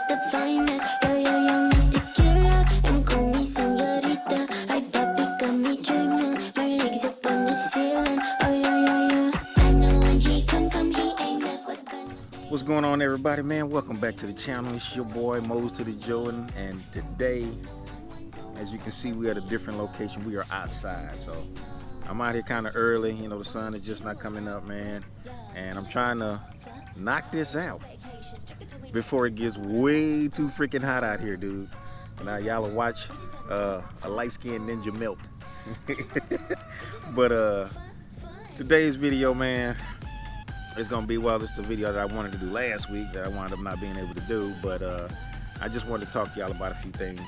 like the finest. You're young tequila and call me señorita. Ay, papi, got me dreaming. My legs up on the ceiling. Oh yeah. I know when he come, he ain't never gonna. What's going on, everybody, man? Welcome back to the channel. It's your boy MoJo, and today, as you can see, we at a different location. We are outside, so I'm out here kind of early. You know, the sun is just not coming up, man, and I'm trying to knock this out before it gets way too freaking hot out here, dude. Now y'all will watch a light-skinned ninja melt. But today's video, man, it's gonna be, well, it's the video that I wanted to do last week that I wound up not being able to do, but I just wanted to talk to y'all about a few things.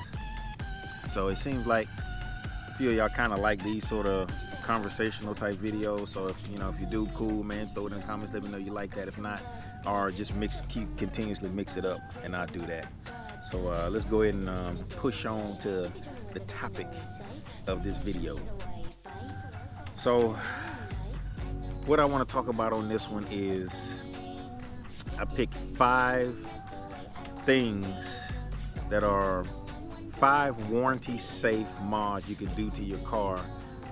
So it seems like a few of y'all kind of like these sort of conversational type videos. So if you do, cool, man, throw it in the comments, let me know you like that. If not, or just continuously mix it up, and I'll do that. So let's go ahead and push on to the topic of this video. So what I want to talk about on this one is I picked 5 things that are 5 warranty safe mods you can do to your car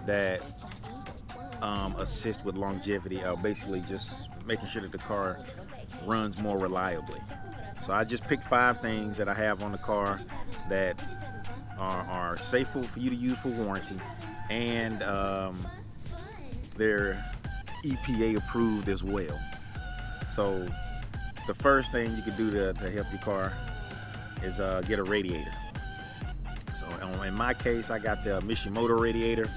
that assist with longevity, basically just making sure that the car runs more reliably. So I just picked 5 things that I have on the car that are safe for you to use for warranty, and they're EPA approved as well. So the first thing you can do to help your car is get a radiator. So in my case, I got the MoJo radiator.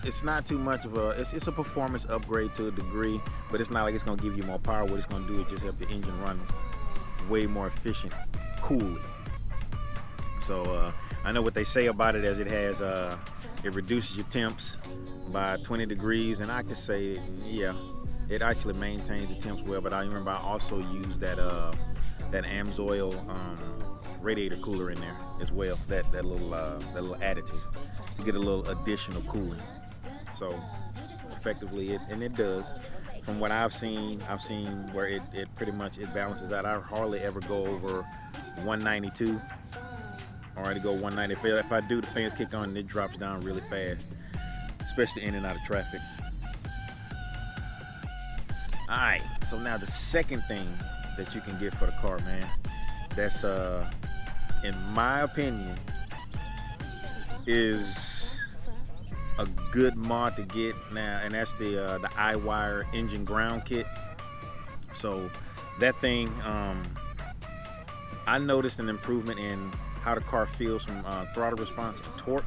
It's not too much of it's a performance upgrade to a degree, but it's not like it's gonna give you more power. What it's gonna do is just help your engine run way more efficient, coolly. So I know what they say about it, as it has it reduces your temps by 20 degrees, and I could say, yeah, it actually maintains the temps well. But I remember I also used that AMSOIL radiator cooler in there as well, that little additive to get a little additional cooling. So effectively it does. From what I've seen where it pretty much balances out. I hardly ever go over 192, or I go 190. If I do, the fans kick on and it drops down really fast, especially in and out of traffic. All right, so now the second thing that you can get for the car, man, that's in my opinion is a good mod to get now, and that's the iWire engine ground kit. So that thing, I noticed an improvement in how the car feels from throttle response and torque.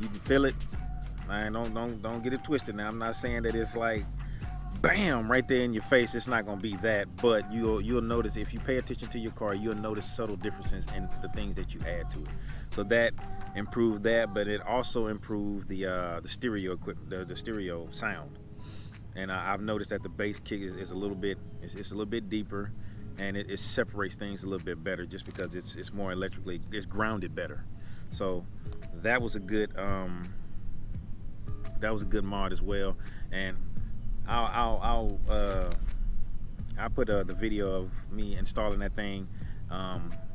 You can feel it. Man, don't get it twisted. Now, I'm not saying that it's like bam right there in your face. It's not gonna be that, but you'll notice, if you pay attention to your car, you'll notice subtle differences in the things that you add to it. So that improved that, but it also improved the stereo equipment, the stereo sound. And I've noticed that the bass kick is a little bit, it's a little bit deeper, and it separates things a little bit better, just because it's more electrically, it's grounded better. So that was a good mod as well. And I'll put the video of me installing that thing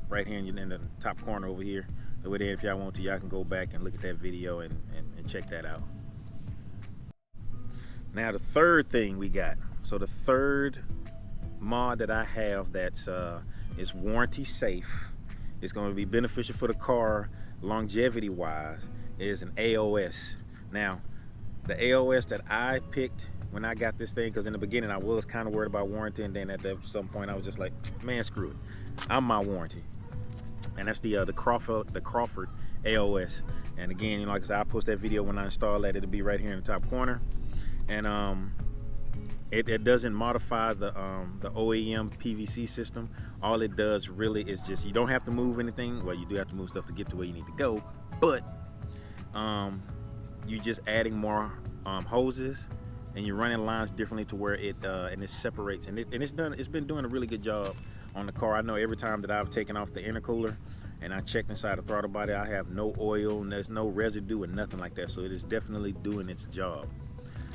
right here in the top corner over here. Over there, if y'all want to, y'all can go back and look at that video and check that out. Now the third thing we got. So the third mod that I have that's is warranty safe, it's going to be beneficial for the car longevity wise, is an AOS. Now the AOS that I picked when I got this thing, because in the beginning I was kind of worried about warranty, and then at some point I was just like, man, screw it, I'm my warranty. And that's the Crawford AOS. And again, like I said, I'll post that video when I install that. It'll be right here in the top corner. And it doesn't modify the OEM PVC system. All it does really is just, you don't have to move anything. Well, you do have to move stuff to get to where you need to go, but you're just adding more hoses, and you're running lines differently to where it separates, and it's been doing a really good job on the car. I know every time that I've taken off the intercooler and I checked inside the throttle body, I have no oil and there's no residue and nothing like that. So it is definitely doing its job.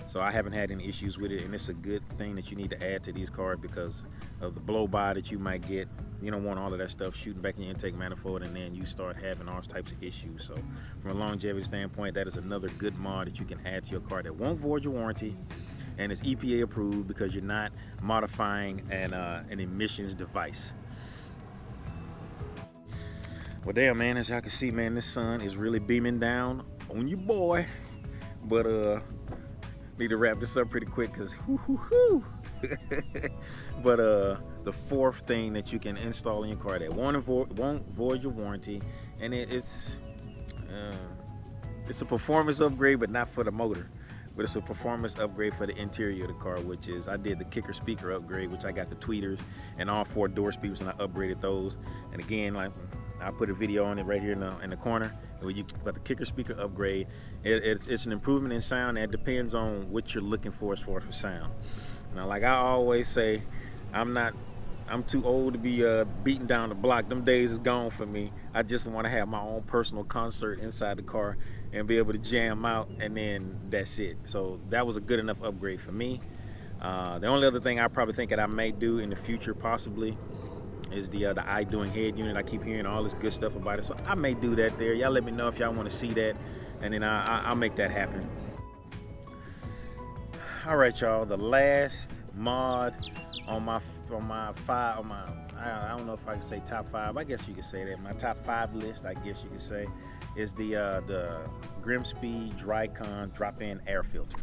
So I haven't had any issues with it, and it's a good thing that you need to add to these cars because of the blow by that you might get. You don't want all of that stuff shooting back in your intake manifold, and then you start having all types of issues. So from a longevity standpoint, that is another good mod that you can add to your car that won't void your warranty, and it's EPA approved because you're not modifying an emissions device. Well, damn, man, as y'all can see, man, this sun is really beaming down on you, boy. But need to wrap this up pretty quick because but the fourth thing that you can install in your car that won't void your warranty, and it's a performance upgrade, but not for the motor, but it's a performance upgrade for the interior of the car, which is I did the kicker speaker upgrade, which I got the tweeters and all 4 door speakers, and I upgraded those. And again, like I put a video on it right here in the corner. But the kicker speaker upgrade, it's an improvement in sound, and it depends on what you're looking for as far as for sound. Now, like I always say, I'm too old to be beating down the block. Them days is gone for me. I just want to have my own personal concert inside the car and be able to jam out, and then that's it. So that was a good enough upgrade for me. The only other thing I probably think that I may do in the future possibly is the iDoing head unit. I keep hearing all this good stuff about it, so I may do that there. Y'all let me know if y'all want to see that, and then I'll make that happen. All right, y'all. The last mod on my I don't know if I can say top 5. I guess you could say that. My top 5 list, I guess you could say, is the Grimspeed Drycon drop-in air filter.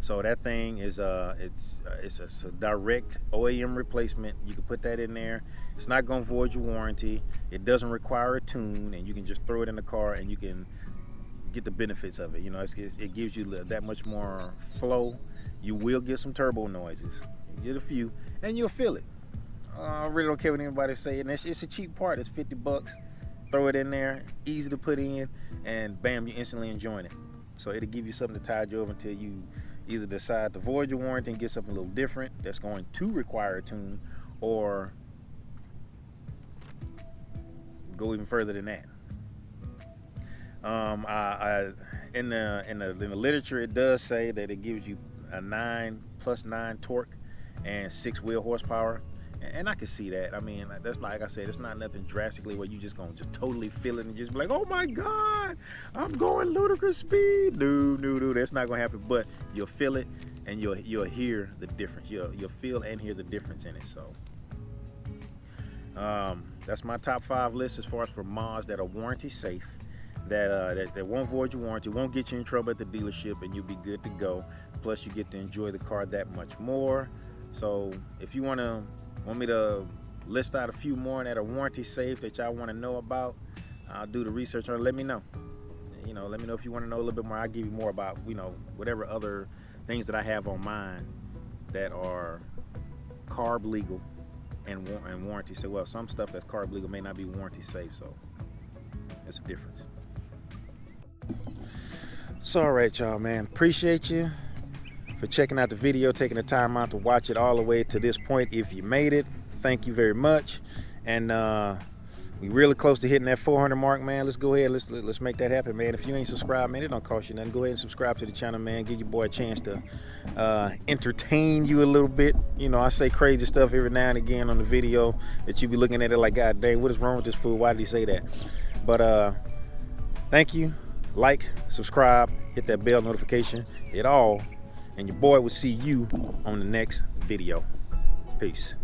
So that thing is it's a direct OEM replacement. You can put that in there. It's not going to void your warranty. It doesn't require a tune, and you can just throw it in the car and you can get the benefits of it. You know, it gives you that much more flow. You will get some turbo noises. You get a few, and you'll feel it. I really don't care what anybody say. And it's a cheap part. It's $50. Throw it in there, easy to put in, and bam, you're instantly enjoying it. So it'll give you something to tide you over until you either decide to void your warranty and get something a little different that's going to require a tune, or go even further than that. In the literature, it does say that it gives you a 9+9 torque and 6 wheel horsepower, and I can see that. I mean, that's like I said, it's not nothing drastically where you just gonna just totally feel it and just be like, oh my God, I'm going ludicrous speed. No, that's not gonna happen. But you'll feel it, and you'll hear the difference. You'll feel and hear the difference in it. So that's my top 5 list as far as for mods that are warranty safe, that won't void your warranty, won't get you in trouble at the dealership, and you'll be good to go. Plus, you get to enjoy the car that much more. So if you want me to list out a few more that are warranty safe that y'all want to know about, I'll do the research on it. Let me know. You know, let me know if you want to know a little bit more. I'll give you more about, you know, whatever other things that I have on mine that are carb legal and warranty safe. Well, some stuff that's carb legal may not be warranty safe, so that's a difference. So all right, y'all, man, appreciate you for checking out the video, taking the time out to watch it all the way to this point. If you made it, thank you very much. And we really close to hitting that 400 mark, man. Let's go ahead, let's make that happen, man. If you ain't subscribed, man, it don't cost you nothing. Go ahead and subscribe to the channel, man. Give your boy a chance to entertain you a little bit. You know, I say crazy stuff every now and again on the video that you be looking at it like, God dang, what is wrong with this fool? Why did he say that? But thank you. Like, subscribe, hit that bell notification, it all, and your boy will see you on the next video. Peace.